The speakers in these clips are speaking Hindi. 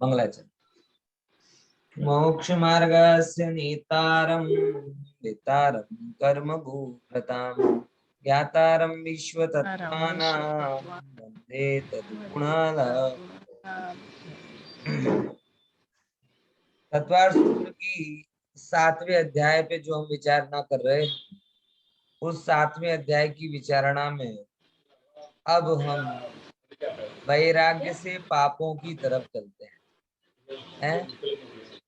मंगलाचरण। मोक्ष मार्गस्य नेतारं वितारं कर्म भूभृतां ज्ञातारं विश्वतत्त्वानां वन्दे तद्गुणालयम्। तत्वार सूत्र की 7वें अध्याय पे जो हम विचारणा कर रहे हैं, उस 7वें अध्याय की विचारणा में अब हम वैराग्य से पापों की तरफ चलते हैं।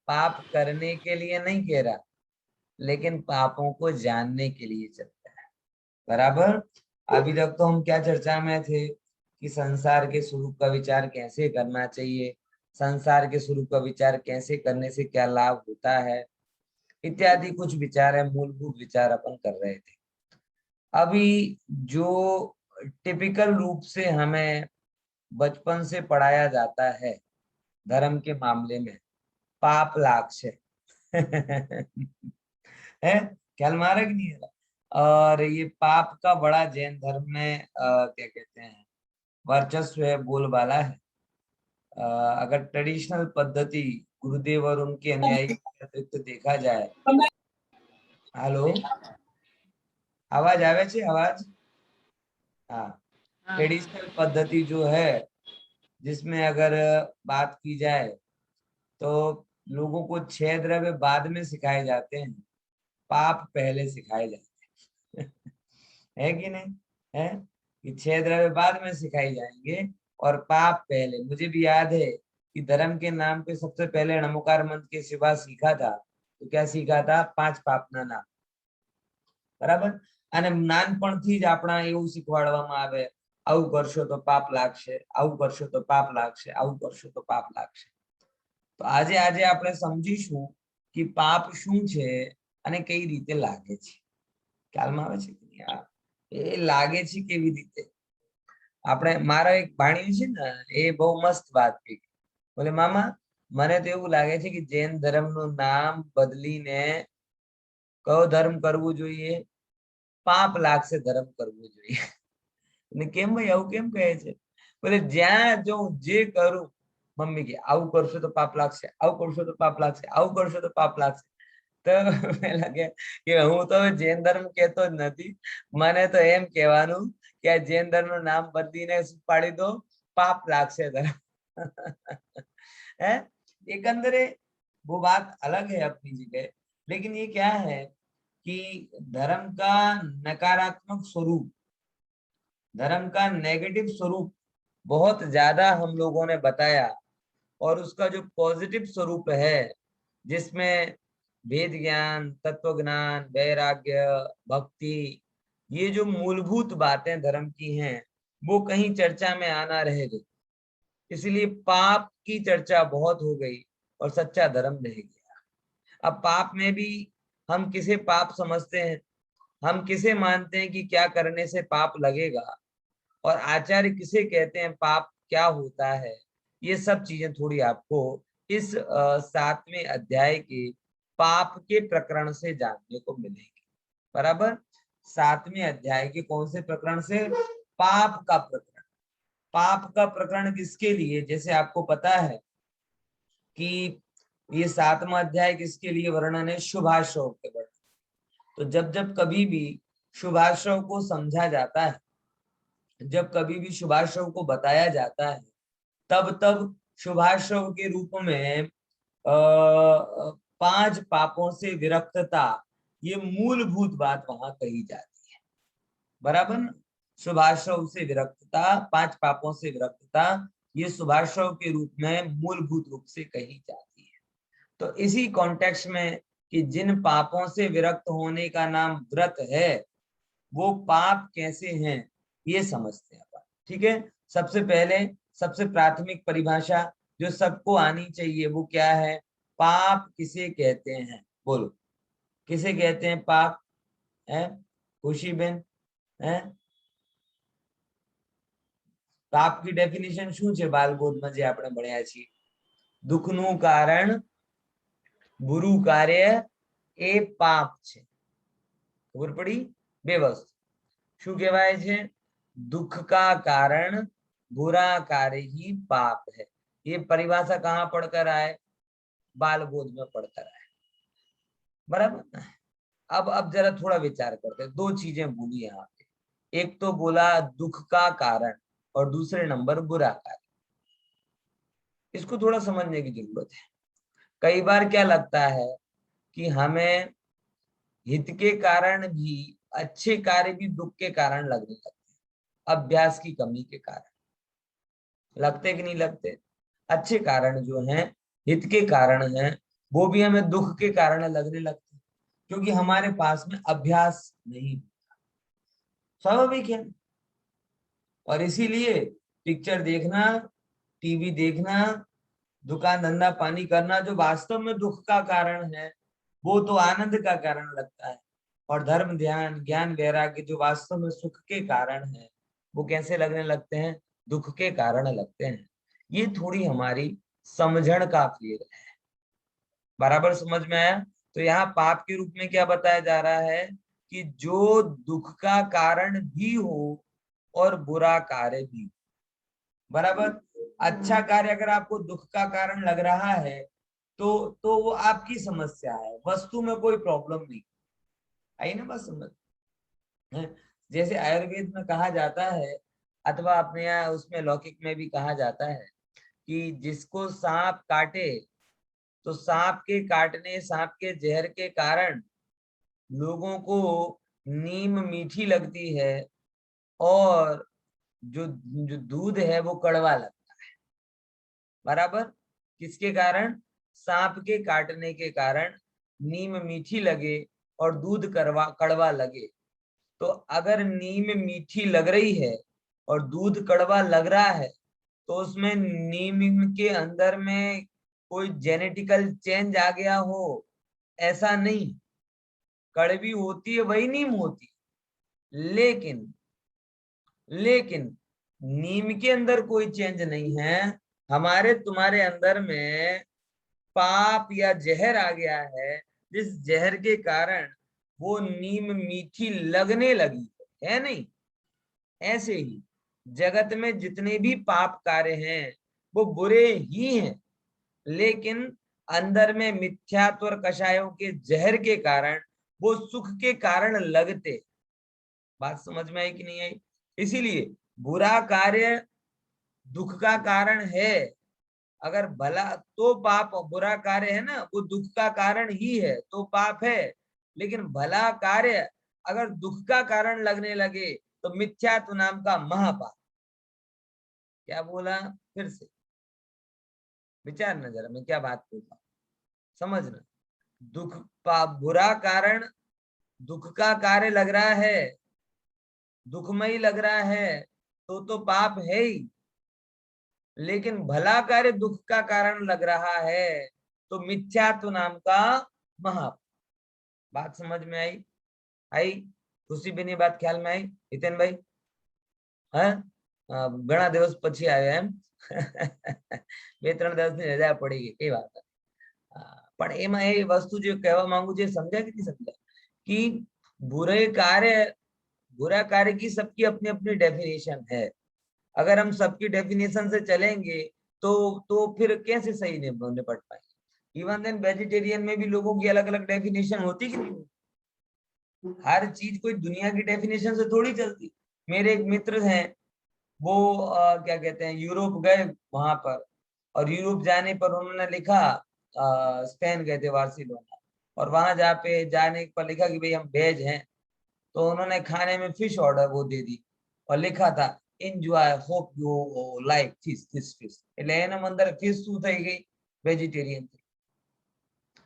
पाप करने के लिए नहीं कह रहा, लेकिन पापों को जानने के लिए चलता है। बराबर। अभी तक तो हम क्या चर्चा में थे कि संसार के स्वरूप का विचार कैसे करना चाहिए, संसार के स्वरूप का विचार कैसे करने से क्या लाभ होता है, इत्यादि कुछ विचार है, मूलभूत विचार अपन कर रहे थे। अभी जो टिपिकल रूप से हमें बचपन से पढ़ाया जाता है धर्म के मामले में, पाप लाक्ष है। है ख्याल मारा कि नहीं है? और ये पाप का बड़ा जैन धर्म में क्या कहते हैं, वर्चस्व है, बोलबाला है। अगर ट्रेडिशनल पद्धति गुरुदेव और उनके अनुयायी के अतिरिक्त देखा जाए। हेलो, आवाज आवे छे? आवाज? हाँ। ट्रेडिशनल पद्धति जो है, जिसमें अगर बात की जाए तो लोगों को 6 द्रव्य बाद में सिखाए जाते हैं, पाप पहले सिखाए जाते हैं। है कि नहीं? है कि 6 द्रव्य बाद में सिखाई जाएंगे और पाप पहले। मुझे भी याद है कि धर्म के नाम पे सबसे पहले नमोकार मंत्र के सिवा सीखा था, तो क्या सीखा था? 5 पापना नाम। बराबर। અને નાનપણથી જ આપણા એવું શીખવાડવામાં આવે, આવું કરશો તો પાપ લાગશે, આવું કરશો તો પાપ લાગશે, આવું કરશો તો પાપ લાગશે। તો આજે આપણે સમજીશું કે પાપ શું છે અને કઈ રીતે લાગે છે। ખ્યાલમાં આવે છે કે નહીં? એ લાગે છે કેવી રીતે? આપણે, મારા એક ભાણિયું છે ને, એ બહુ મસ્ત વાત કહી। બોલે, મામા મને તો એવું લાગે છે કે જૈન ધર્મનું નામ બદલીને કયો ધર્મ કરવું જોઈએ? પાપ લાગશે ધર્મ કરવું જોઈએ। અને કેમ ભાઈ, આવું કેમ કહે છે? બોલે, જ્યાં જો જે કરું, મમ્મી કે આવું કરશો તો પાપ લાગશે, આવું કરશો તો પાપ લાગશે, આવું કરશો તો પાપ લાગશે। તો પેલા કે હું તો જૈન ધર્મ કહેતો જ નથી, મને તો એમ કહેવાનું કે આ જૈન ધર્મ નું નામ બદલીને પાડી દો, પાપ લાગશે ધર્મ। है एकंदरे वो बात अलग है अपनी जगह, लेकिन ये क्या है कि धर्म का नकारात्मक स्वरूप, धर्म का नेगेटिव स्वरूप बहुत ज्यादा हम लोगों ने बताया, और उसका जो पॉजिटिव स्वरूप है, जिसमें वेद ज्ञान, तत्व ज्ञान, वैराग्य, भक्ति, ये जो मूलभूत बातें धर्म की हैं, वो कहीं चर्चा में आना रह गई। इसलिए पाप की चर्चा बहुत हो गई और सच्चा धर्म रह गया। अब पाप में भी हम किसे पाप समझते हैं, हम किसे मानते हैं कि क्या करने से पाप लगेगा, और आचार्य किसे कहते हैं, पाप क्या होता है, ये सब चीजें थोड़ी आपको इस 7वें अध्याय के पाप के प्रकरण से जानने को मिलेगी। बराबर। 7वें अध्याय के कौन से प्रकरण से? पाप का प्रकरण। पाप का प्रकरण किसके लिए? जैसे आपको पता है कि ये 7वां अध्याय किसके लिए वर्णन है? शुभाशव के वर्णन। तो जब जब कभी भी शुभाशव को समझा जाता है, जब कभी भी शुभाशव को बताया जाता है, तब तब शुभाशव के रूप में 5 पापों से विरक्तता, ये मूलभूत बात वहां कही जाती है। बराबर ना? शुभाशव से विरक्तता, 5 पापों से विरक्तता, ये शुभाशव के रूप में मूलभूत रूप से कही जाती है। तो इसी कॉन्टेक्स्ट में कि जिन पापों से विरक्त होने का नाम व्रत है, वो पाप कैसे हैं ये समझते हैं अपन। ठीक है। सबसे पहले सबसे प्राथमिक परिभाषा जो सबको आनी चाहिए वो क्या है? पाप किसे कहते हैं? बोलो, किसे कहते हैं पाप? है खुशी बेन? है પાપ की डेफिनेशन શું છે? બાલબોધમાં જે આપણે ભણ્યા છીએ, દુઃખનું કારણ, બુરું કાર્ય એ પાપ છે। ખબર પડી? બે વસ્તુ શું કહેવાય છે? दुख का कारण बुरा कार्य ही पाप है। ये परिभाषा कहाँ पढ़कर आए? बाल बोध में पढ़कर आए, बराबर। अब जरा थोड़ा विचार करते हैं। दो चीजें बोली यहाँ पे, एक तो बोला दुख का कारण और दूसरे नंबर बुरा कारण। इसको थोड़ा समझने की जरूरत है। कई बार क्या लगता है कि हमें हित के कारण भी अच्छे कार्य भी दुख के कारण लगने लगते हैं, अभ्यास की कमी के कारण। लगते कि नहीं लगते? अच्छे कारण जो हैं, हित के कारण हैं, वो भी हमें दुख के कारण लगने लगते हैं, क्योंकि हमारे पास में अभ्यास नहीं। स्वाभाविक है। और इसीलिए पिक्चर देखना, टीवी देखना, दुकान धंधा पानी करना जो वास्तव में दुख का कारण है, वो तो आनंद का कारण लगता है। और धर्म ध्यान ज्ञान वैराग्य जो वास्तव में सुख के कारण है, वो कैसे लगने लगते हैं? दुख के कारण लगते हैं। ये थोड़ी हमारी समझण का फेर है। बराबर समझ में आया? तो यहाँ पाप के रूप में क्या बताया जा रहा है कि जो दुख का कारण भी हो और बुरा कार्य भी। बराबर। अच्छा कार्य अगर आपको दुख का कारण लग रहा है तो वो आपकी समस्या है, वस्तु में कोई प्रॉब्लम नहीं। आई ना बात समझ? है? जैसे आयुर्वेद में कहा जाता है, अथवा अपने यहाँ उसमें लौकिक में भी कहा जाता है कि जिसको सांप काटे तो सांप के काटने, सांप के जहर के कारण लोगों को नीम मीठी लगती है और जो जो दूध है वो कड़वा लगता है। बराबर। किसके कारण? सांप के काटने के कारण नीम मीठी लगे और दूध कड़वा लगे। तो अगर नीम मीठी लग रही है और दूध कड़वा लग रहा है, तो उसमें नीम के अंदर में कोई जेनेटिकल चेंज आ गया हो, ऐसा नहीं। कड़वी होती है वही नीम होती, लेकिन लेकिन नीम के अंदर कोई चेंज नहीं है। हमारे तुम्हारे अंदर में पाप या जहर आ गया है, जिस जहर के कारण वो नीम मीठी लगने लगी है नहीं? ऐसे ही जगत में जितने भी पाप कार्य हैं वो बुरे ही हैं, लेकिन अंदर में मिथ्यात्व और कषायों के जहर के कारण वो सुख के कारण लगते। बात समझ में आई कि नहीं आई? इसीलिए बुरा कार्य दुख का कारण है। अगर भला तो पाप, बुरा कार्य है ना वो दुख का कारण ही है तो पाप है। लेकिन भला कार्य अगर दुख का कारण लगने लगे तो मिथ्यात्व नाम का महापाप। क्या बोला? फिर से विचार न जरा, मैं क्या बात बोल रहा हूं, समझना। दुख पाप बुरा कारण दुख का कार्य लग रहा है, दुखमयी लग रहा है, तो पाप है ही। लेकिन भला कार्य दुख का कारण लग रहा है तो मिथ्यात्व नाम का महापाप। बात समझ में आई? आई? खुशी भी नहीं बात ख्याल में आई? हितेन भाई है? घना दिवस પછી આવ્યા એમ? બે ત્રણ દિવસની રજા પડી ગઈ, કઈ વાત નથી. પણ એમાં એ વસ્તુ જે કહેવા માંગુ છું સમજ્યા કે નહીં સમજ્યા? कि बुरा कार्य की सबकी अपनी अपनी डेफिनेशन है। अगर हम सबकी डेफिनेशन से चलेंगे तो फिर कैसे सही निपट पाएंगे? इवन देन वेजिटेरियन में भी लोगों की अलग अलग डेफिनेशन होती कि नहीं? हर चीज कोई दुनिया की डेफिनेशन से थोड़ी चलती। मेरे एक मित्र हैं, वो क्या कहते हैं, यूरोप गए वहां पर, और यूरोप जाने पर उन्होंने लिखा, स्पेन गए थे बार्सिलोना, और वहां जाने पर लिखा कि भाई हम वेज हैं। तो उन्होंने खाने में फिश ऑर्डर वो दे दी और लिखा था enjoy hope you like fish fish, એટલે એના અંદર ફિશ શું થઈ ગઈ? વેજીટેરિયન થઈ.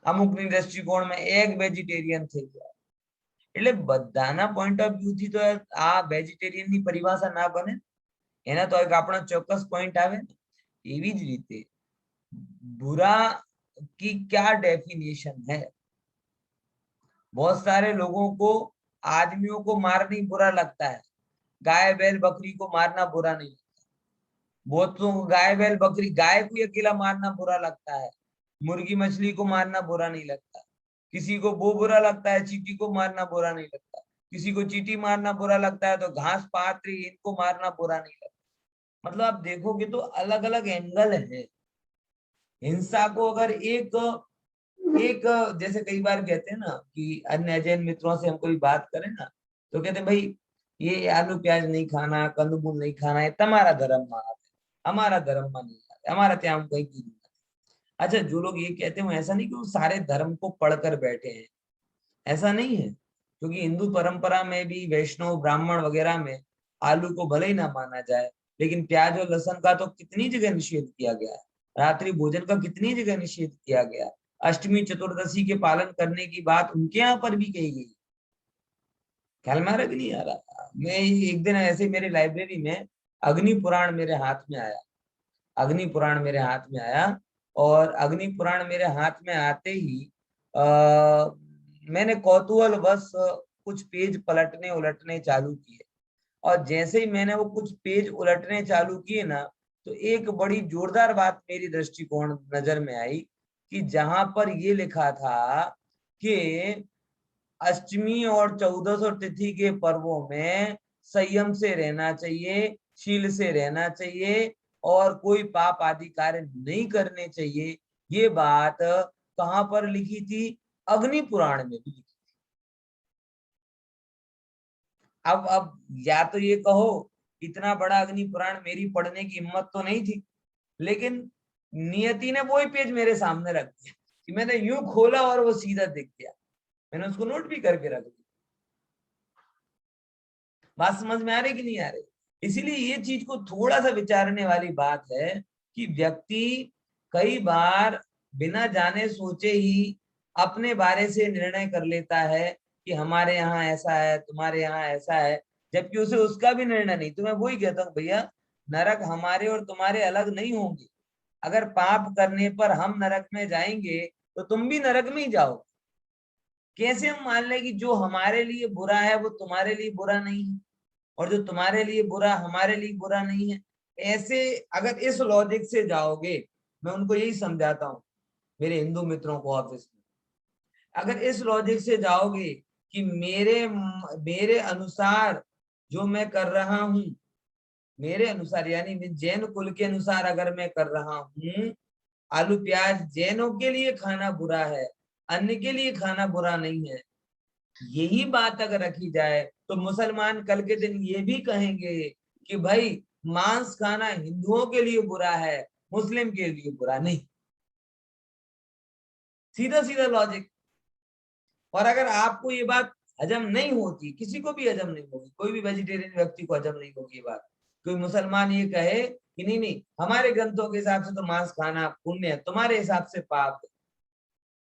અમુકની દ્રષ્ટિકોણમાં એગ વેજીટેરિયન થઈ ગયા. એટલે બધાના પોઈન્ટ ઓફ વ્યૂ થી તો આ વેજીટેરિયન ની પરિભાષા ના બને, એના તો એક આપણો ચોક્કસ પોઈન્ટ આવે ને. એવી જ રીતે बुरा की क्या डेफिनेशन है? बहुत सारे लोगों को, आदमियों को मारना बुरा लगता है, गाय बैल बकरी को मारना बुरा नहीं लगता। बहुतों को गाय बैल बकरी, गाय को अकेला मारना बुरा लगता है, मुर्गी मछली को मारना बुरा नहीं लगता। किसी को वो बुरा लगता है, चींटी को मारना बुरा नहीं लगता। किसी को चींटी मारना बुरा लगता है तो घास पात्री इनको मारना बुरा नहीं लगता। मतलब आप देखोगे तो अलग अलग एंगल है। हिंसा को अगर एक एक जैसे कई बार कहते हैं ना कि अन्य जैन मित्रों से हम कोई बात करें ना तो कहते हैं भाई ये आलू प्याज नहीं खाना, कंदमूल नहीं खाना, है तुम्हारा धर्म में आते, हमारा धर्म में नहीं आते, हमारा ત્યાં हम कहीं की नहीं आते। अच्छा, जो लोग ये कहते हैं वो ऐसा नहीं कि वो सारे धर्म को पढ़कर बैठे हैं, ऐसा नहीं है। क्योंकि हिंदू परंपरा में भी वैष्णव ब्राह्मण वगैरह में आलू को भले ही ना माना जाए, लेकिन प्याज और लहसुन का तो कितनी जगह निषेध किया गया है, रात्रि भोजन का कितनी जगह निषेध किया गया है, अष्टमी चतुर्दशी के पालन करने की बात उनके यहाँ पर भी कही गई। ख्याल में आ रहा कि नहीं आ रहा? मैं एक दिन ऐसे मेरे लाइब्रेरी में अग्नि पुराण मेरे हाथ में आया, अग्नि पुराण मेरे हाथ में आया, और अग्नि पुराण मेरे हाथ में आते ही मैंने कौतूहल बस कुछ पेज पलटने उलटने चालू किए, और जैसे ही मैंने वो कुछ पेज उलटने चालू किए ना, तो एक बड़ी जोरदार बात मेरी दृष्टिकोण नजर में आई कि जहां पर ये लिखा था कि अष्टमी और 1400 तिथि के पर्वों में संयम से रहना चाहिए, शील से रहना चाहिए, और कोई पाप आदि कार्य नहीं करने चाहिए। ये बात कहां पर लिखी थी? अग्नि पुराण में भी लिखी। अब या तो ये कहो इतना बड़ा अग्नि पुराण मेरी पढ़ने की हिम्मत तो नहीं थी, लेकिन नियति ने वो ही पेज मेरे सामने रख दिया कि मैंने यूं खोला और वो सीधा दिख गया। मैंने उसको नोट भी करके रख दिया। बात समझ में आ रही कि नहीं आ रही? इसीलिए ये चीज को थोड़ा सा विचारने वाली बात है कि व्यक्ति कई बार बिना जाने सोचे ही अपने बारे से निर्णय कर लेता है कि हमारे यहाँ ऐसा है, तुम्हारे यहाँ ऐसा है, जबकि उसे उसका भी निर्णय नहीं। तो मैं वही कहता हूँ भैया, नरक हमारे और तुम्हारे अलग नहीं होंगे। अगर पाप करने पर हम नरक में जाएंगे तो तुम भी नरक में ही जाओ। कैसे हम मान लें कि जो हमारे लिए बुरा है वो तुम्हारे लिए बुरा नहीं है, और जो तुम्हारे लिए बुरा हमारे लिए बुरा नहीं है? ऐसे अगर इस लॉजिक से जाओगे, मैं उनको यही समझाता हूँ मेरे हिंदू मित्रों को ऑफिस में, अगर इस लॉजिक से जाओगे कि मेरे मेरे अनुसार जो मैं कर रहा हूं, मेरे अनुसार यानी मैं जैन कुल के अनुसार अगर मैं कर रहा हूं, आलू प्याज जैनों के लिए खाना बुरा है, अन्य के लिए खाना बुरा नहीं है, यही बात अगर रखी जाए तो मुसलमान कल के दिन ये भी कहेंगे कि भाई मांस खाना हिंदुओं के लिए बुरा है, मुस्लिम के लिए बुरा नहीं। सीधा सीधा लॉजिक। और अगर आपको ये बात हजम नहीं होती, किसी को भी हजम नहीं होगी, कोई भी वेजिटेरियन व्यक्ति को हजम नहीं होगी ये बात, कोई मुसलमान ये कहे कि नहीं नहीं हमारे ग्रंथों के हिसाब से तो मांस खाना पुण्य है, तुम्हारे हिसाब से पाप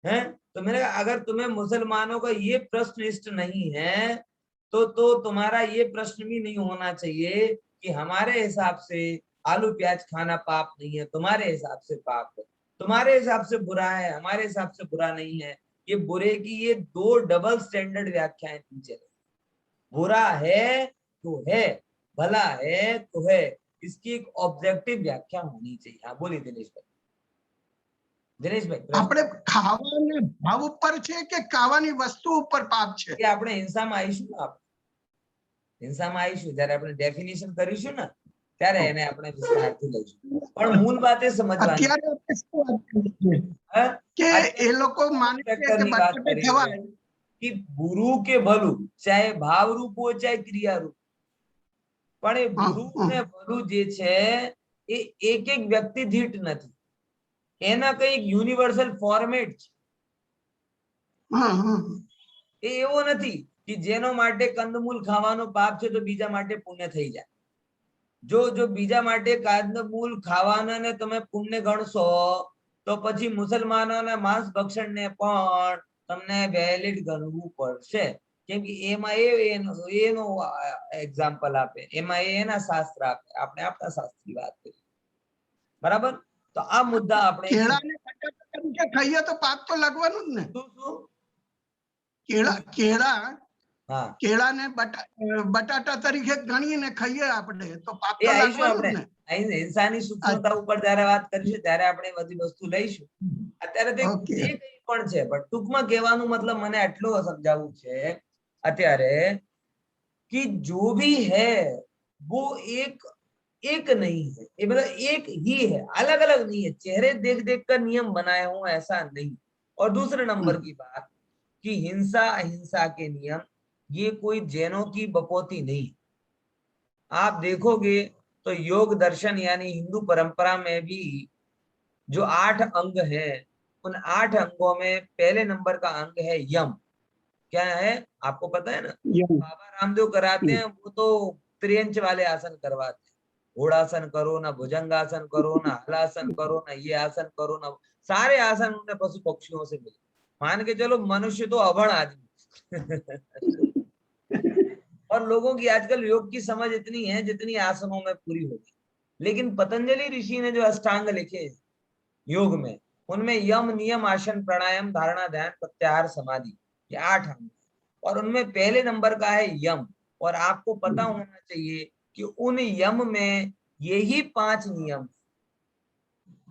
है, तो मैंने कहा अगर तुम्हें मुसलमानों का ये प्रश्न इष्ट नहीं है तो तुम्हारा ये प्रश्न भी नहीं होना चाहिए कि हमारे हिसाब से आलू प्याज खाना पाप नहीं है, तुम्हारे हिसाब से पाप है, तुम्हारे हिसाब से बुरा है, हमारे हिसाब से बुरा नहीं है। ये बुरे की ये दो डबल स्टैंडर्ड व्याख्याएं टीचर। बुरा है तो है, भला है तो है, इसकी एक ऑब्जेक्टिव व्याख्या होनी चाहिए। हाँ बोलिए दिनेश भाई। दिनेश भाई આપણે ખાવાને ભાવ ઉપર છે કે ખાવાની વસ્તુ ઉપર પાપ છે? એ આપણે હિંસામાં આવીશું ને, આપણે હિંસામાં આવીશું જ્યારે આપણે ડેફિનેશન કરીશું ને ત્યારે એને આપણે વિસ્તારથી લઈશું, પણ મૂળ વાત એ સમજવાની અત્યારે આપણે શું વાત કરીએ છીએ કે એ લોકો માને છે કે બટાટે ખવાય कि गुरु के भलू चाहे भाव रूप हो चाहे क्रिया रूप, पण ए गुरु ने भलू जे छे ए एक एक व्यक्ति दीठ નથી, એના કઈ યુનિવર્સલ ફોર્મેટ છે। એ એવો નથી કે જેનો માટે કંદમૂલ ખાવાનો પાપ છે તો બીજા માટે પુણ્ય થઈ જાય। જો બીજા માટે કંદમૂલ ખાવાનાને તમે પુણ્ય ગણશો તો પછી મુસલમાનોના માંસ ભક્ષણને પણ તમને વેલિડ ગણવું પડશે, કેમ કે એમાં એનો એક્ઝામ્પલ આપે, એમાં એના શાસ્ત્ર આપે, આપણે આપણા શાસ્ત્રની વાત કરીએ, બરાબર? તો આ મુદ્દા આપણે કેળાને બટાટા તરીકે ખાઈએ તો પાપ તો લાગવાનું જ ને। કેળા કેળાને બટાટા તરીકે ગણીને ખાઈએ આપણે તો પાપ તો લાગવાનું જ ને। હિંસાની સૂક્ષ્મતા ઉપર જ્યારે વાત કરીશું ત્યારે આપણે બધી વસ્તુ લઈશું। અત્યારે તો જે કંઈ પણ છે, પણ ટૂંકમાં કહેવાનું મતલબ મને આટલું સમજાવવું છે અત્યારે कि जो भी है वो एक नहीं है, ये मतलब एक ही है, अलग अलग नहीं है, चेहरे देख देख कर नियम बनाए हो ऐसा नहीं। और दूसरे नंबर की बात कि हिंसा अहिंसा के नियम ये कोई जैनों की बपोती नहीं। आप देखोगे तो योग दर्शन यानी हिंदू परंपरा में भी जो 8 अंग है, उन 8 अंगों में पहले नंबर का अंग है यम। क्या है आपको पता है ना? बाबा रामदेव कराते हैं वो तो त्रियंच वाले आसन करवाते हैं। घोड़ासन करो ना, भुजंगासन करो ना, हलासन करो ना, ये आसन करो ना, सारे आसन उन्हें पशु पक्षियों से मिले। मान के चलो मनुष्य तो अभण आदमी और लोगों की आजकल योग की समझ इतनी है जितनी आसनों में पूरी होगी। लेकिन पतंजलि ऋषि ने जो अष्टांग लिखे हैं योग में, उनमें यम नियम आसन प्राणायाम धारणा ध्यान प्रत्याहार समाधि, ये 8 अंग, और उनमें पहले नंबर का है यम। और आपको पता होना चाहिए कि उन यम में यही 5 नियम,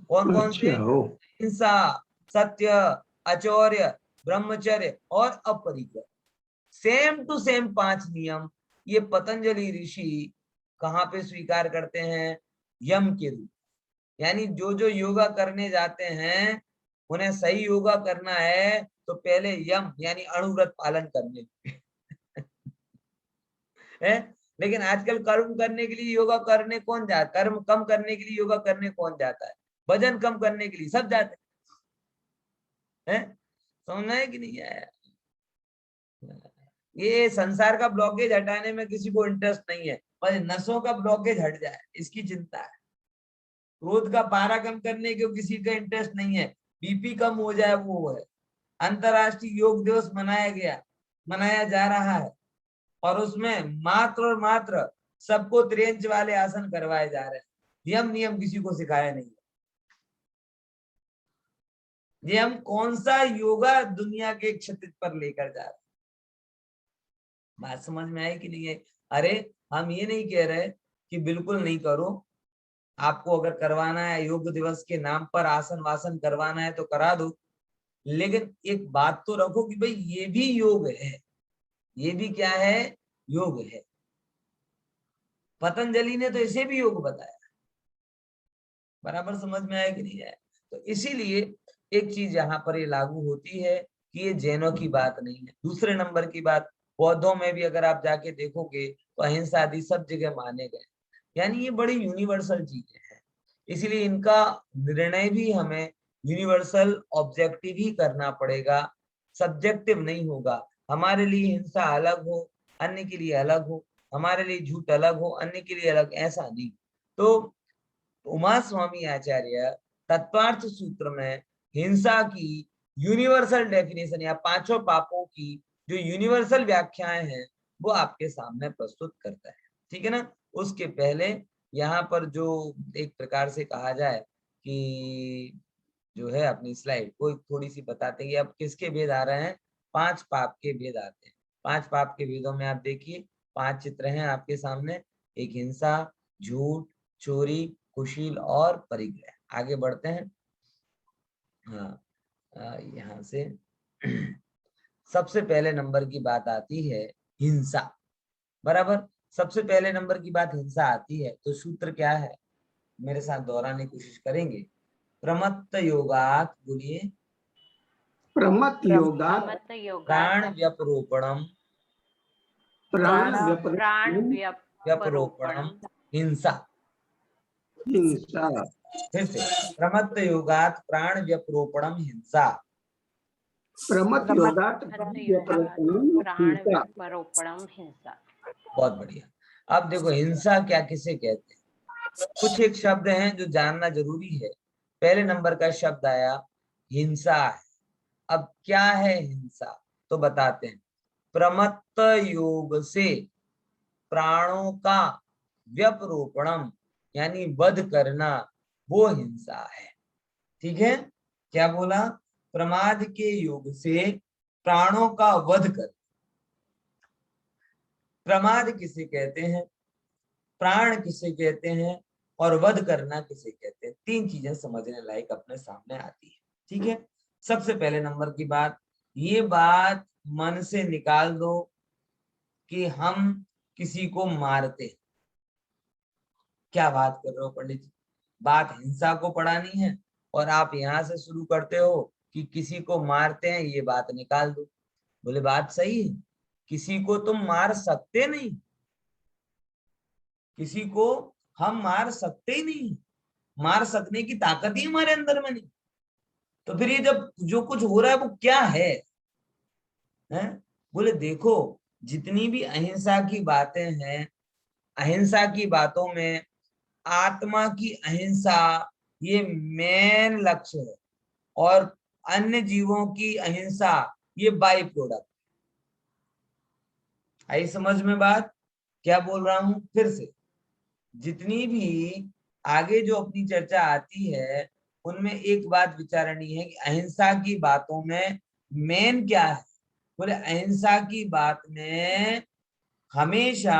कौन कौन से? हिंसा, सत्य, अचौर्य, ब्रह्मचर्य और अपरिग्रह। सेम टू सेम 5 नियम ये पतंजलि ऋषि कहाँ पे स्वीकार करते हैं? यम के रूप। यानी जो जो योगा करने जाते हैं उन्हें सही योगा करना है तो पहले यम यानी अणुव्रत पालन करने है। लेकिन आजकल कर्म करने के लिए योगा करने कौन जाता, कर्म कम करने के लिए योगा करने कौन जाता है? वजन कम करने के लिए सब जाते हैं। समझना है कि नहीं आया? ये संसार का ब्लॉकेज हटाने में किसी को इंटरेस्ट नहीं है, बस नसों का ब्लॉकेज हट जाए इसकी चिंता है। क्रोध का पारा कम करने को किसी का इंटरेस्ट नहीं है, बीपी कम हो जाए वो है। अंतरराष्ट्रीय योग दिवस मनाया जा रहा है और उसमें मात्र और मात्र सबको त्रियंच वाले आसन करवाए जा रहे हैं। नियम किसी को सिखाया नहीं है। ये हम कौन सा योगा दुनिया के क्षितिज पर लेकर जा रहे हैं? बात समझ में आई कि नहीं है? अरे हम ये नहीं कह रहे कि बिल्कुल नहीं करो, आपको अगर करवाना है योग दिवस के नाम पर आसन वासन करवाना है तो करा दो, लेकिन एक बात तो रखो कि भाई ये भी योग है, ये भी क्या है? योग है। पतंजलि ने तो इसे भी योग बताया। बराबर समझ में आया कि नहीं आया? तो इसीलिए एक चीज यहाँ पर ये लागू होती है कि ये जैनों की बात नहीं है। दूसरे नंबर की बात, बौद्धों में भी अगर आप जाके देखोगे तो अहिंसा आदि सब जगह माने गए, यानी ये बड़ी यूनिवर्सल चीजें हैं। इसीलिए इनका निर्णय भी हमें यूनिवर्सल ऑब्जेक्टिव ही करना पड़ेगा, सब्जेक्टिव नहीं होगा। हमारे लिए हिंसा अलग हो, अन्य के लिए अलग हो, हमारे लिए झूठ अलग हो, अन्य के लिए अलग, ऐसा नहीं। तो उमा स्वामी आचार्य तत्वार्थ सूत्र में हिंसा की यूनिवर्सल डेफिनेशन या 5 पापों की जो यूनिवर्सल व्याख्याएं हैं वो आपके सामने प्रस्तुत करता है। ठीक है ना? उसके पहले यहाँ पर जो एक प्रकार से कहा जाए कि जो है अपनी स्लाइड को थोड़ी सी बताते हैं अब किसके भेद आ रहे हैं? 5 पाप के भेद आते हैं। 5 पाप के भेदों में आप देखिए 5 चित्र हैं आपके सामने। एक हिंसा, झूठ, चोरी, कुशील और परिग्रह। आगे बढ़ते हैं। हाँ, यहाँ से सबसे पहले नंबर की बात आती है हिंसा। बराबर, सबसे पहले नंबर की बात हिंसा आती है तो सूत्र क्या है? मेरे साथ दोहराने की कोशिश करेंगे। प्रमत्त योगात, बोलिए। प्रमत्त योगात प्राण व्यपरोपणम, प्राण व्यपरोपणम हिंसा। हिंसा। फिर से, प्रमत्त योगात प्राण व्यपरोपणम हिंसा। प्रमत्त योगात हिंसा। बहुत बढ़िया। अब देखो हिंसा क्या किसे कहते हैं? कुछ एक शब्द हैं जो जानना जरूरी है। पहले नंबर का शब्द आया हिंसा है। अब क्या है हिंसा? तो बताते हैं। प्रमत्त योग से प्राणों का व्यपरोपणम यानी वध करना, वो हिंसा है। ठीक है? क्या बोला? प्रमाद के योग से प्राणों का वध कर। प्रमाद किसे कहते हैं, प्राण किसे कहते हैं और वध करना किसे कहते हैं? 3 चीजें समझने लायक अपने सामने आती है। ठीक है? सबसे पहले नंबर की बात, ये बात मन से निकाल दो कि हम किसी को मारते, क्या बात कर रहे हो पंडित जी, बात हिंसा को पढ़ानी है और आप यहाँ से शुरू करते हो कि किसी को मारते हैं, ये बात निकाल दो। बोले बात सही है, किसी को तुम मार सकते नहीं, किसी को हम मार सकते ही नहीं, मार सकने की ताकत ही हमारे अंदर में नहीं। तो फिर ये जब जो कुछ हो रहा है वो क्या है, हैं? बोले देखो, जितनी भी अहिंसा की बातें हैं, अहिंसा की बातों में आत्मा की अहिंसा ये मेन लक्ष्य है, और अन्य जीवों की अहिंसा ये बाई प्रोडक्ट। आई समझ में बात? क्या बोल रहा हूं फिर से, जितनी भी आगे जो अपनी चर्चा आती है उनमें एक बात विचारणी है कि अहिंसा की बातों में मेन क्या है। बोले अहिंसा की बात में हमेशा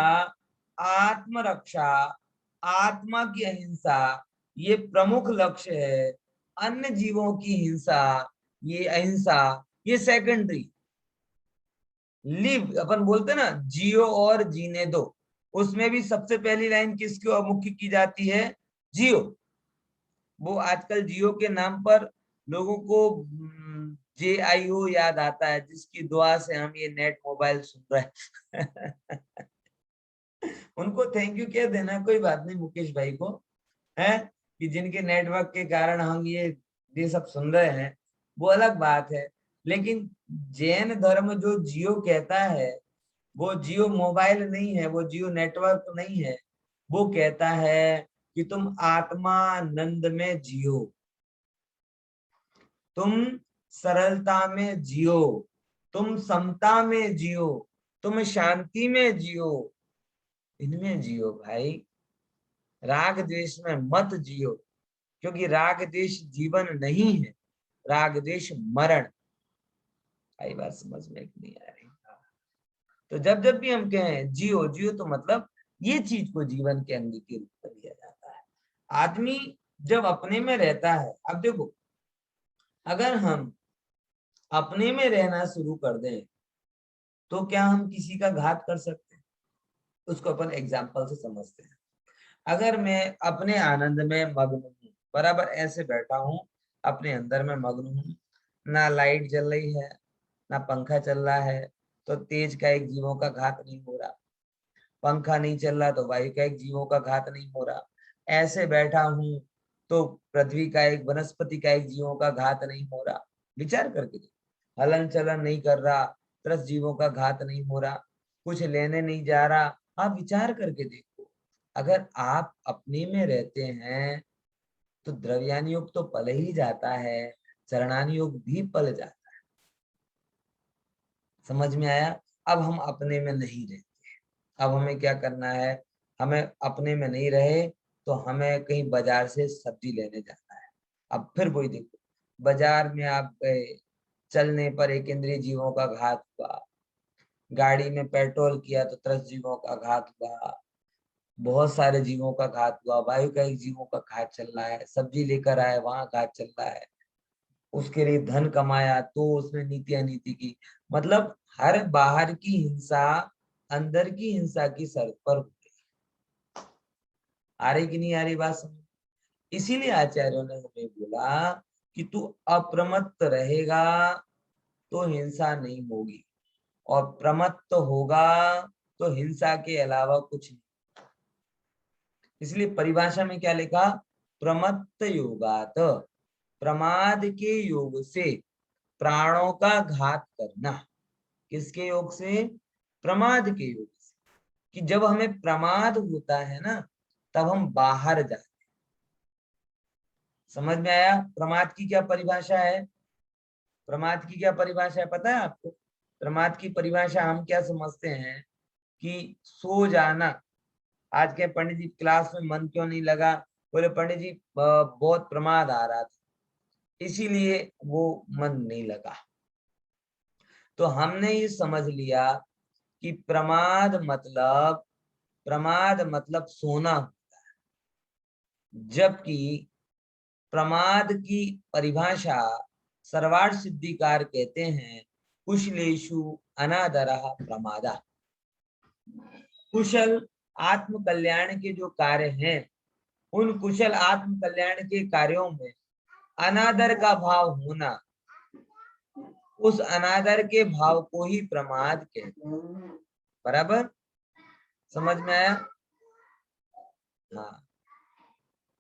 आत्मरक्षा, आत्मा की अहिंसा ये प्रमुख लक्ष्य है, अन्य जीवों की हिंसा, ये अहिंसा ये सेकेंडरी। लिव अपन बोलते ना, जियो और जीने दो, उसमें भी सबसे पहली लाइन किसकी ओर मुख्य की जाती है? जियो। वो आजकल जियो के नाम पर लोगों को JIO याद आता है, जिसकी दुआ से हम ये नेट मोबाइल सुन रहे हैं। उनको थैंक यू कह देना, कोई बात नहीं मुकेश भाई को, है कि जिनके नेटवर्क के कारण हम ये सब सुन रहे हैं, वो अलग बात है। लेकिन जैन धर्म जो जियो कहता है, वो जियो मोबाइल नहीं है, वो जियो नेटवर्क नहीं है, वो कहता है कि तुम आत्मानंद में जियो, तुम सरलता में जियो, तुम समता में जियो, तुम शांति में जियो, इनमें जियो भाई। राग द्वेष में मत जियो, क्योंकि राग द्वेष जीवन नहीं है, राग द्वेष मरण। आई बात समझ में नहीं आ रही? तो जब जब भी हम कहें जियो जियो, तो मतलब ये चीज को जीवन के अंग के रूप में लिया जाता है। आदमी जब अपने में रहता है, अब देखो, अगर हम अपने में रहना शुरू कर दें तो क्या हम किसी का घात कर सकते हैं? उसको अपन एग्जाम्पल से समझते हैं। अगर मैं अपने आनंद में मग्न हूँ, बराबर ऐसे बैठा हूँ, अपने अंदर में मग्न हूँ, ना लाइट जल रही है ना पंखा चल रहा है, तो तेज का एक जीवों का घात नहीं हो रहा, पंखा नहीं चल रहा तो वायु का एक जीवों का घात नहीं हो रहा, ऐसे बैठा हूं तो पृथ्वी का एक, वनस्पति का एक जीवों का घात नहीं हो रहा। विचार करके देखो, हलन चलन नहीं कर रहा, 10 जीवों का घात नहीं हो रहा, कुछ लेने नहीं जा रहा। आप विचार करके देखो, अगर आप अपने में रहते हैं तो द्रव्यान योग तो पल ही जाता है, चरणान योग भी पल जाता है। समझ में आया? अब हम अपने में नहीं रहते, अब हमें क्या करना है? हमें अपने में नहीं रहे तो हमें कहीं बाजार से सब्जी लेने जाना है। अब फिर वही देखो, बाजार में आप गए, चलने पर एक इंद्रिय जीवों का घात हुआ, गाड़ी में पेट्रोल किया तो 10 जीवों का घात हुआ, बहुत सारे जीवों का घात हुआ, वायु का एक जीवों का घात चल रहा है, सब्जी लेकर आए वहां घात चल रहा है, उसके लिए धन कमाया तो उसमें नीति अनीति की, मतलब हर बाहर की हिंसा अंदर की हिंसा की शर्त पर हो गई। आ रही कि नहीं आ रही बात समझ? इसीलिए आचार्यों ने हमें बोला कि तू अप्रमत्त रहेगा तो हिंसा नहीं होगी, और प्रमत्त होगा तो हिंसा के अलावा कुछ नहीं। इसलिए परिभाषा में क्या लिखा? प्रमत्त योगात, प्रमाद के योग से प्राणों का घात करना। किसके योग से? प्रमाद के योग से। कि जब हमें प्रमाद होता है ना, तब हम बाहर जाते हैं। समझ में आया? प्रमाद की क्या परिभाषा है? प्रमाद की क्या परिभाषा है पता है आपको? प्रमाद की परिभाषा हम क्या समझते हैं कि सो जाना। आज के पंडित जी क्लास में मन क्यों नहीं लगा? बोले पंडित जी बहुत प्रमाद आ रहा था, इसीलिए वो मन नहीं लगा। तो हमने ये समझ लिया कि प्रमाद मतलब सोना होता है, जबकि प्रमाद की परिभाषा सर्वार्थ सिद्धिकार कहते हैं कुशलेषु अनादरः प्रमादा। कुशल आत्म कल्याण के जो कार्य हैं उन कुशल आत्म कल्याण के कार्यों में अनादर का भाव होना, उस अनादर के भाव को ही प्रमाद कहते हैं। बराबर समझ में आया? हाँ,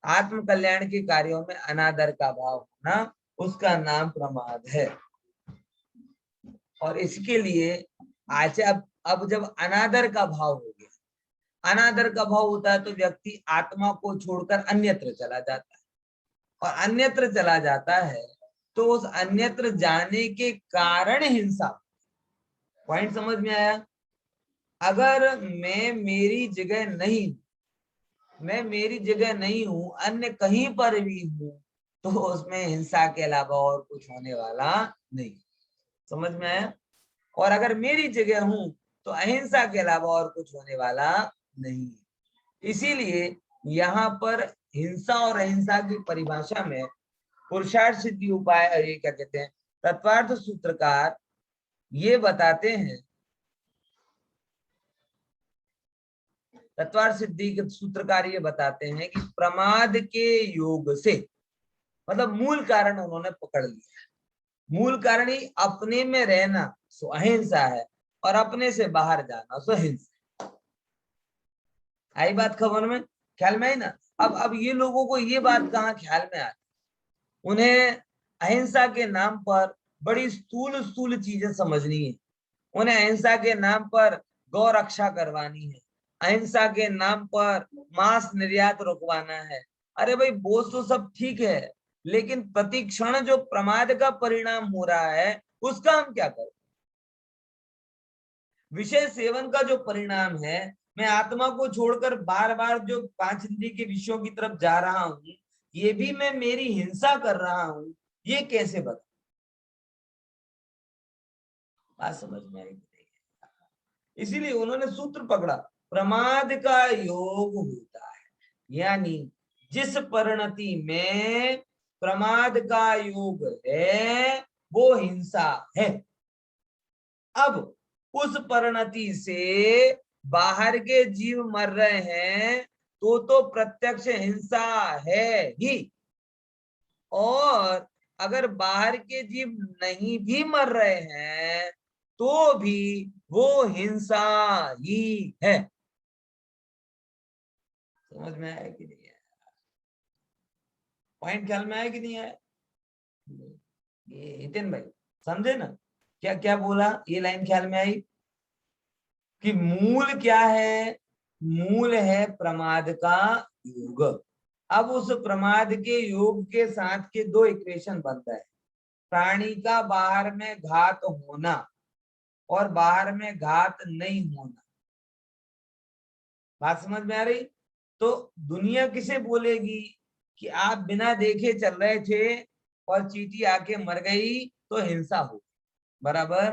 आत्म कल्याण के कार्यों में अनादर का भाव होना, उसका नाम प्रमाद है। और इसके लिए आज अब जब अनादर का भाव हो गया, अनादर का भाव होता है तो व्यक्ति आत्मा को छोड़कर अन्यत्र चला जाता है, और अन्यत्र चला जाता है तो उस अन्यत्र जाने के कारण हिंसा। पॉइंट समझ में आया? अगर मैं मेरी जगह नहीं हूं, अन्य कहीं पर भी हूं, तो उसमें हिंसा के अलावा और कुछ होने वाला नहीं। समझ में आया? और अगर मेरी जगह हूं तो अहिंसा के अलावा और कुछ होने वाला नहीं। इसीलिए यहाँ पर हिंसा और अहिंसा की परिभाषा में पुरुषार्थ सिद्धि उपाय, ये क्या कहते हैं, तत्वार्थ सूत्रकार ये बताते हैं, तत्वार्थ सिद्धि के सूत्रकार ये बताते हैं कि प्रमाद के योग से, मतलब मूल कारण उन्होंने पकड़ लिया। मूल कारण ही अपने में रहना सो अहिंसा है, और अपने से बाहर जाना सो हिंसा। आई बात खबर में, ख्याल में आई ना? अब ये लोगों को ये बात कहाँ ख्याल में आती, उन्हें अहिंसा के नाम पर बड़ी स्थूल स्थूल चीजें समझनी है। उन्हें अहिंसा के नाम पर गौ रक्षा करवानी है, अहिंसा के नाम पर मांस निर्यात रुकवाना है। अरे भाई वो तो सब ठीक है, लेकिन प्रतिक्षण जो प्रमाद का परिणाम हो रहा है उसका हम क्या करें? विषय सेवन का जो परिणाम है, मैं आत्मा को छोड़कर बार बार जो पांच इंद्रिय के विषयों की तरफ जा रहा हूं, ये भी मैं मेरी हिंसा कर रहा हूं, ये कैसे बता? बात समझ में आई? इसीलिए उन्होंने सूत्र पकड़ा, प्रमाद का योग होता है, यानी जिस परिणति में प्रमाद का योग है वो हिंसा है। अब उस परिणति से बाहर के जीव मर रहे हैं तो प्रत्यक्ष हिंसा है ही, और अगर बाहर के जीव नहीं भी मर रहे हैं तो भी वो हिंसा ही है। समझ में आया कि नहीं आया? पॉइंट ख्याल में आया कि नहीं आया? ये हितेन भाई समझे ना क्या क्या बोला? ये लाइन ख्याल में आई कि मूल क्या है? मूल है प्रमाद का योग। अब उस प्रमाद के योग के साथ के दो इक्वेशन बनता है, प्राणी का बाहर में घात होना और बाहर में घात नहीं होना। बात समझ में आ रही? तो दुनिया किसे बोलेगी कि आप बिना देखे चल रहे थे और चींटी आके मर गई तो हिंसा हो, बराबर?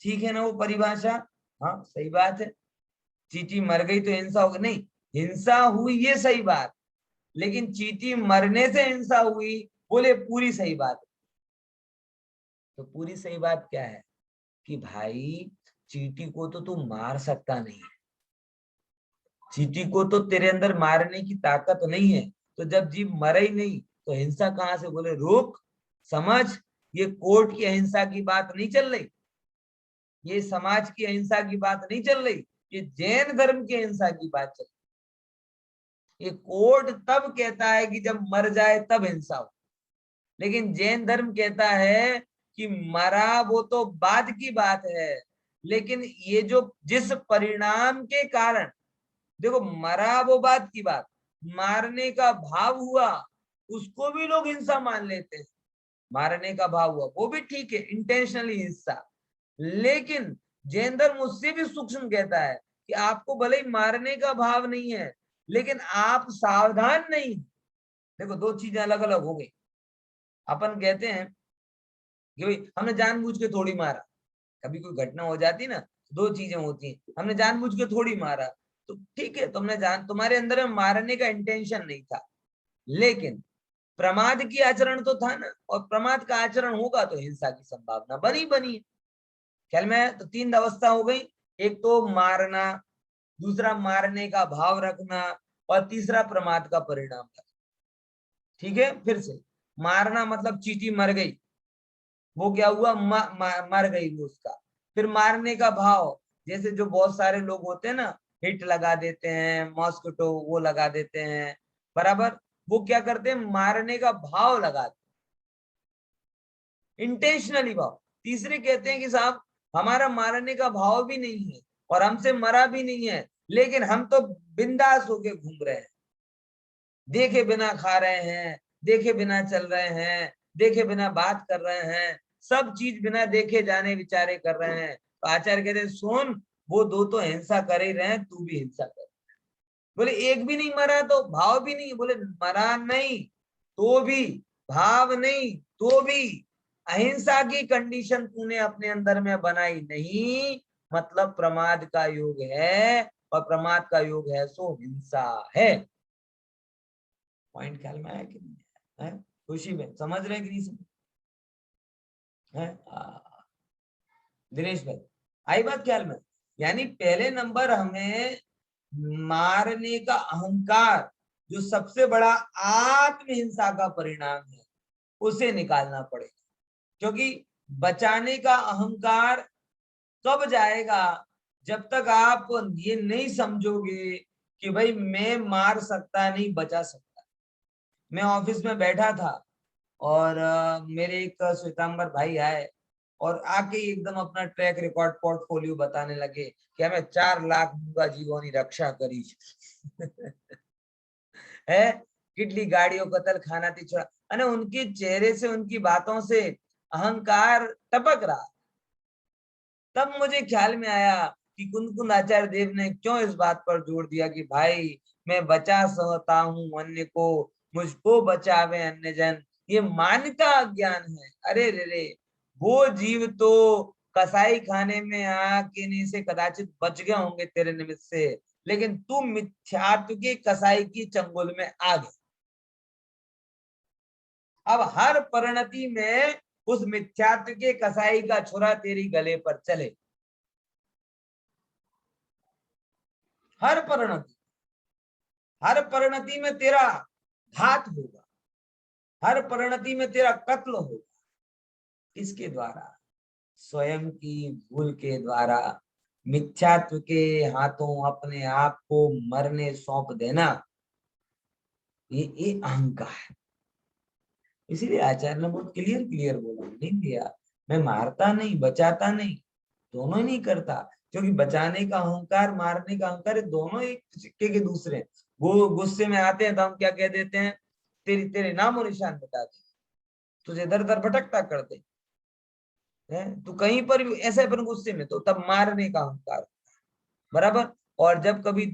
ठीक है ना वो परिभाषा? हाँ सही बात है, चींटी मर गई तो हिंसा होगी? नहीं, हिंसा हुई ये सही बात, लेकिन चींटी मरने से हिंसा हुई, बोले पूरी सही बात। तो पूरी सही बात क्या है कि भाई चींटी को तो तू मार सकता नहीं है, चींटी को तो तेरे अंदर मारने की ताकत नहीं है, तो जब जीव मरे ही नहीं तो हिंसा कहां से? बोले रुक, समझ, ये कोर्ट की अहिंसा की बात नहीं चल रही, ये समाज की अहिंसा की बात नहीं चल रही, ये जैन धर्म की अहिंसा की बात चल रही। ये कोर्ट तब कहता है कि जब मर जाए तब हिंसा हो, लेकिन जैन धर्म कहता है कि मरा वो तो बाद की बात है, लेकिन ये जो जिस परिणाम के कारण, देखो मरा वो बात की बात, मारने का भाव हुआ उसको भी लोग हिंसा मान लेते हैं। मारने का भाव हुआ वो भी ठीक है, इंटेंशनली हिंसा, लेकिन जैन धर्म उससे भी सूक्ष्म कहता है कि आपको भले ही मारने का भाव नहीं है लेकिन आप सावधान नहीं। देखो दो चीजें अलग अलग हो गई। अपन कहते हैं कि भाई हमने जानबूझ के थोड़ी मारा, कभी कोई घटना हो जाती ना, दो चीजें होती हैं, हमने जानबूझ के थोड़ी मारा तो ठीक है, तुमने तुम्हारे अंदर में मारने का इंटेंशन नहीं था, लेकिन प्रमाद की आचरण तो था ना, और प्रमाद का आचरण होगा तो हिंसा की संभावना बनी है। ख्याल में? तो तीन अवस्था हो गई, एक तो मारना, दूसरा मारने का भाव रखना, और तीसरा प्रमाद का परिणाम है। ठीक है, फिर से मारना मतलब चींटी मर गई, वो क्या हुआ, मर गई वो उसका। फिर मारने का भाव, जैसे जो बहुत सारे लोग होते हैं ना, हिट लगा देते हैं, मॉस्किटो वो लगा देते हैं, बराबर, वो क्या करते हैं, मारने का भाव लगाते, इंटेंशनली भाव। तीसरे कहते हैं कि साहब हमारा मारने का भाव भी नहीं है और हमसे मरा भी नहीं है, लेकिन हम तो बिंदास होके घूम रहे हैं, देखे बिना खा रहे हैं, देखे बिना चल रहे हैं, देखे बिना बात कर रहे हैं, सब चीज बिना देखे जाने विचारे कर रहे हैं। तो आचार्य कहते हैं सुन, वो दो तो हिंसा कर ही रहे हैं, तू भी हिंसा कर। बोले एक भी नहीं मरा तो भाव भी नहीं, बोले मरा नहीं तो भी, भाव नहीं तो भी, अहिंसा की कंडीशन तूने अपने अंदर में बनाई नहीं, मतलब प्रमाद का योग है, और प्रमाद का योग है सो हिंसा है। पॉइंट ख्याल में आया कि नहीं है? खुशी में समझ रहे कि नहीं समझ है? दिनेश भाई आई बात ख्याल में? यानी पहले नंबर हमें मारने का अहंकार, जो सबसे बड़ा आत्महिंसा का परिणाम है, उसे निकालना पड़ेगा। क्योंकि बचाने का अहंकार कब जाएगा, जब तक आप ये नहीं समझोगे कि भाई मैं मार सकता नहीं, बचा सकता। मैं ऑफिस में बैठा था और मेरे एक श्वेतांबर भाई आए और आके एकदम अपना ट्रैक रिकॉर्ड पोर्टफोलियो बताने लगे कि हमें 4 लाख मूंगा जीवोनी रक्षा करी है, कितनी गाड़ियों कतल खाना थी छोड़ा, अने उनके चेहरे से, उनकी बातों से अहंकार टपक रहा। तब मुझे ख्याल में आया कि कुंदकुंद आचार्य देव ने क्यों इस बात पर जोर दिया कि भाई मैं बचा सकता हूँ अन्य को, मुझको बचावे अन्य जन, ये मान्यता अज्ञान है। अरे रे रे, वो जीव तो कसाई खाने में आके से कदाचित बच गए होंगे तेरे निमित्त से, लेकिन तू मिथ्यात्व के कसाई की चंगुल में आ गया। अब हर परिणति में उस मिथ्यात्व के कसाई का छुरा तेरी गले पर चले, हर परिणति, हर परिणति में तेरा घात होगा, हर परिणति में तेरा कत्ल होगा। किसके द्वारा? स्वयं की भूल के द्वारा, मिथ्यात्व के हाथों अपने आप को मरने सौंप देना, ये अहंकार है। इसीलिए आचार्य ने बहुत क्लियर क्लियर बोला, नहीं दिया मैं मारता नहीं, बचाता नहीं, दोनों ही नहीं करता। क्योंकि बचाने का अहंकार, मारने का अहंकार, दोनों एक सिक्के के दूसरे। वो गुस्से में आते हैं तो हम क्या कह देते हैं, तेरी तेरे नाम और निशान बता दे, तुझे दर दर भटकता कर दे, तो कहीं पर भी ऐसे अपन गुस्से में, तो तब मारने का अहंकार, बराबर। और जब कभी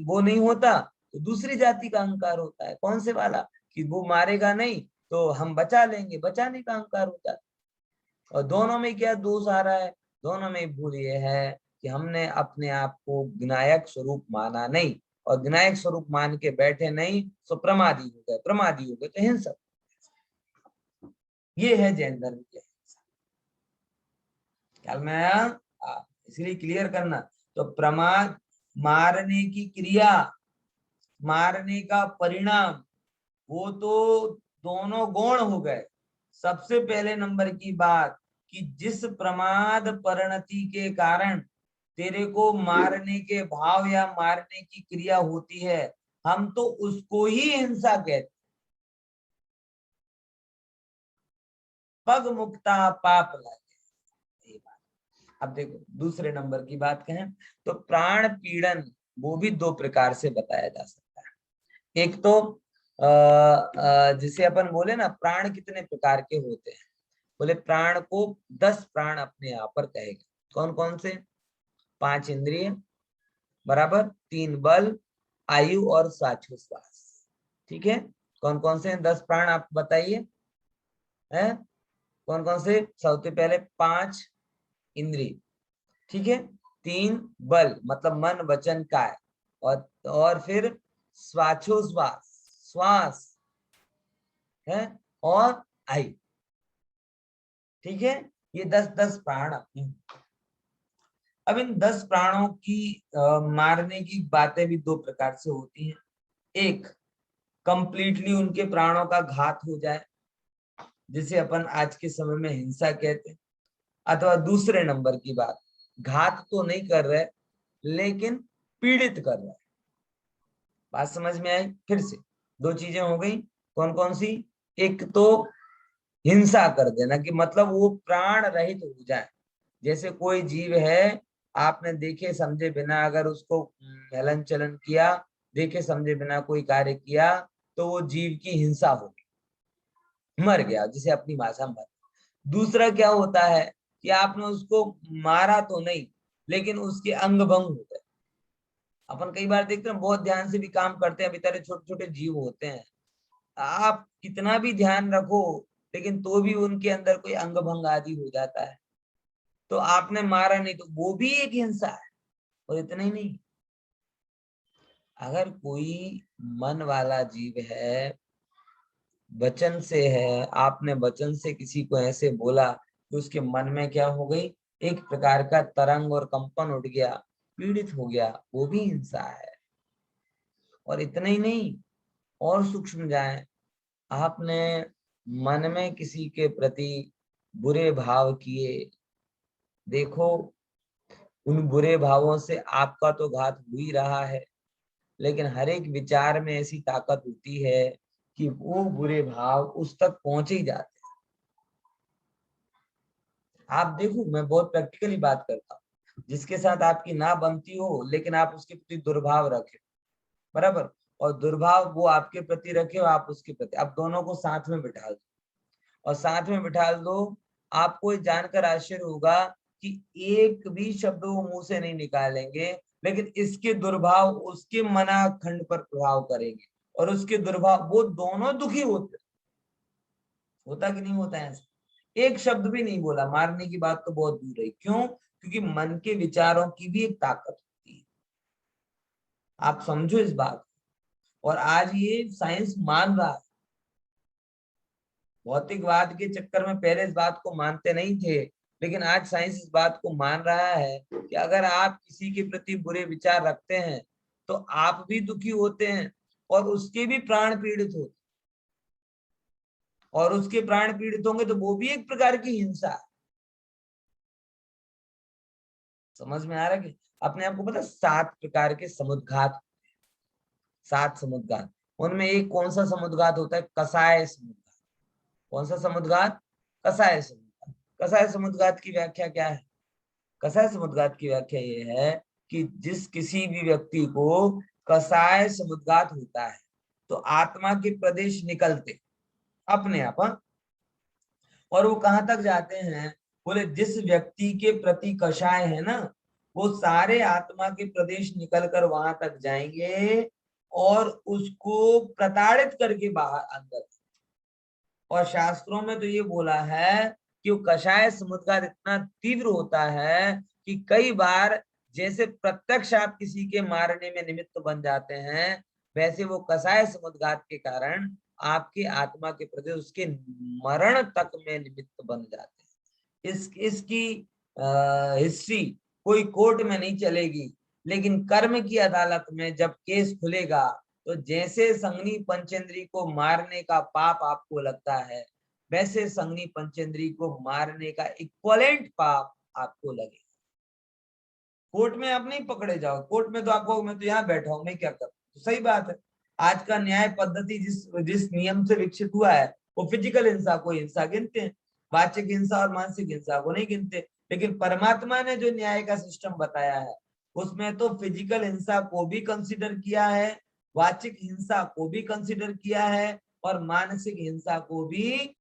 वो नहीं होता तो दूसरी जाति का अहंकार होता है, कौन से वाला, कि वो मारेगा नहीं तो हम बचा लेंगे, बचाने का अहंकार होता है। और दोनों में क्या दोष आ रहा है? दोनों में भूल ये है कि हमने अपने आप को विनायक स्वरूप माना नहीं, और विनायक स्वरूप मान के बैठे नहीं, तो प्रमादी हो गए, प्रमादी हो गए तो हिंसक। ये है जैन धर्म की हिंसा। ख्याल में आया? इसलिए क्लियर करना। तो प्रमाद, मारने की क्रिया, मारने का परिणाम, वो तो दोनों गौण हो गए। सबसे पहले नंबर की बात कि जिस प्रमाद परिणति के कारण तेरे को मारने के भाव या मारने की क्रिया होती है, हम तो उसको ही हिंसा कहते। पग मुक्ता पाप लागे। अब देखो दूसरे नंबर की बात कहें तो प्राण पीड़न, वो भी 2 प्रकार से बताया जा सकता है। एक तो जिसे अपन बोले ना, प्राण कितने प्रकार के होते हैं, बोले प्राण को 10 प्राण अपने यहाँ पर कहेगा। कौन कौन से? 5 इंद्रिय, बराबर, 3 बल, आयु और श्वास। ठीक है, कौन कौन से 10 प्राण आप बताइए, है कौन कौन से? सबसे पहले 5 इंद्रिय, ठीक है, 3 बल मतलब मन वचन काय, और फिर श्वासोश्वास, श्वास है, और आयु। ठीक है, ये 10 प्राण अपने। अब इन 10 प्राणों की मारने की बातें भी 2 प्रकार से होती हैं। एक कंप्लीटली उनके प्राणों का घात हो जाए, जिसे अपन आज के समय में हिंसा कहते हैं, अथवा दूसरे नंबर की बात, घात तो नहीं कर रहे लेकिन पीड़ित कर रहे। बात समझ में आई? फिर से दो चीजें हो गई, कौन कौन सी? एक तो हिंसा कर देना कि मतलब वो प्राण रहित हो जाए। जैसे कोई जीव है, आपने देखे समझे बिना अगर उसको हलन चलन किया, देखे समझे बिना कोई कार्य किया, तो वो जीव की हिंसा होगी, मर गया, जिसे अपनी भाषा में। दूसरा क्या होता है कि आपने उसको मारा तो नहीं, लेकिन उसके अंग भंग हो गए। अपन कई बार देखते हैं, बहुत ध्यान से भी काम करते हैं, बेचारे छोटे छोटे जीव होते हैं, आप कितना भी ध्यान रखो लेकिन तो भी उनके अंदर कोई अंग भंग आदि हो जाता है, तो आपने मारा नहीं, तो वो भी एक हिंसा है। और इतना ही नहीं, अगर कोई मन वाला जीव है, वचन से है, आपने वचन से किसी को ऐसे बोला कि उसके मन में क्या हो गई, एक प्रकार का तरंग और कंपन उठ गया, पीड़ित हो गया, वो भी हिंसा है। और इतना ही नहीं, और सूक्ष्म जाए, आपने मन में किसी के प्रति बुरे भाव किए, देखो उन बुरे भावों से आपका तो घात हो ही रहा है, लेकिन हर एक विचार में ऐसी ताकत होती है कि वो बुरे भाव उस तक पहुंच ही जाते हैं। आप देखो, मैं बहुत प्रैक्टिकली बात करता हूँ, जिसके साथ आपकी ना बनती हो लेकिन आप उसके प्रति दुर्भाव रखे, बराबर, और दुर्भाव वो आपके प्रति रखे और आप उसके प्रति, अब दोनों को साथ में बिठा दो, और साथ में बिठा दो, आपको ये जानकर आश्चर्य होगा कि एक भी शब्द वो मुंह से नहीं निकालेंगे, लेकिन इसके दुर्भाव उसके मना खंड पर प्रभाव करेंगे, और उसके दुर्भाव, वो दोनों दुखी होते। होता कि नहीं होता है ऐसा? एक शब्द भी नहीं बोला, मारने की बात तो बहुत दूर है। क्यों? क्योंकि मन के विचारों की भी एक ताकत होती है। आप समझो इस बात को। और आज ये साइंस मान रहा है, भौतिकवाद के चक्कर में पहले इस बात को मानते नहीं थे, लेकिन आज साइंस इस बात को मान रहा है कि अगर आप किसी के प्रति बुरे विचार रखते हैं तो आप भी दुखी होते हैं और उसके भी प्राण पीड़ित होते, और उसके प्राण पीड़ित होंगे तो वो भी एक प्रकार की हिंसा है। समझ में आ रहा है? कि अपने आपको पता 7 प्रकार के समुद्घात, 7 समुद्घात, उनमें एक कौन सा समुद्घात होता है? कसाय समुद्घात। कौन सा समुद्घात? कसाय समुद्घात। कसाय समुद्घात की व्याख्या क्या है? कसाय समुद्घात की व्याख्या ये है कि जिस किसी भी व्यक्ति को कसाय समुद्घात होता है तो आत्मा के प्रदेश निकलते अपने आप, और वो कहां तक जाते हैं? बोले जिस व्यक्ति के प्रति कषाय है ना, वो सारे आत्मा के प्रदेश निकल कर वहां तक जाएंगे और उसको प्रताड़ित करके बाहर अंदर। और शास्त्रों में तो ये बोला है कि वो कषाय समुद्घात इतना तीव्र होता है कि कई बार जैसे प्रत्यक्ष आप किसी के मारने में निमित्त बन जाते हैं, वैसे वो कषाय समुद्घात के कारण आपकी आत्मा के प्रति उसके मरण तक में निमित्त बन जाते हैं। इसकी हिस्ट्री कोई कोर्ट में नहीं चलेगी, लेकिन कर्म की अदालत में जब केस खुलेगा तो जैसे संगनी पंचेंद्री को मारने का पाप आपको लगता है, वैसे संगनी पंचेंद्री को मारने का इक्वलेंट पाप आपको लगेगा। कोर्ट में आप नहीं पकड़े जाओ, कोर्ट में तो आपको, मैं तो यहाँ बैठा हूं, मैं क्या करूं? तो सही बात है, आज का न्याय पद्धति जिस जिस नियम से विकसित हुआ है वो फिजिकल हिंसा को हिंसा गिनते हैं, वाचिक हिंसा और मानसिक हिंसा को नहीं गिनते। लेकिन परमात्मा ने जो न्याय का सिस्टम बताया है उसमें तो फिजिकल हिंसा को भी कंसिडर किया है, वाचिक हिंसा को भी कंसिडर किया है, और मानसिक हिंसा को भी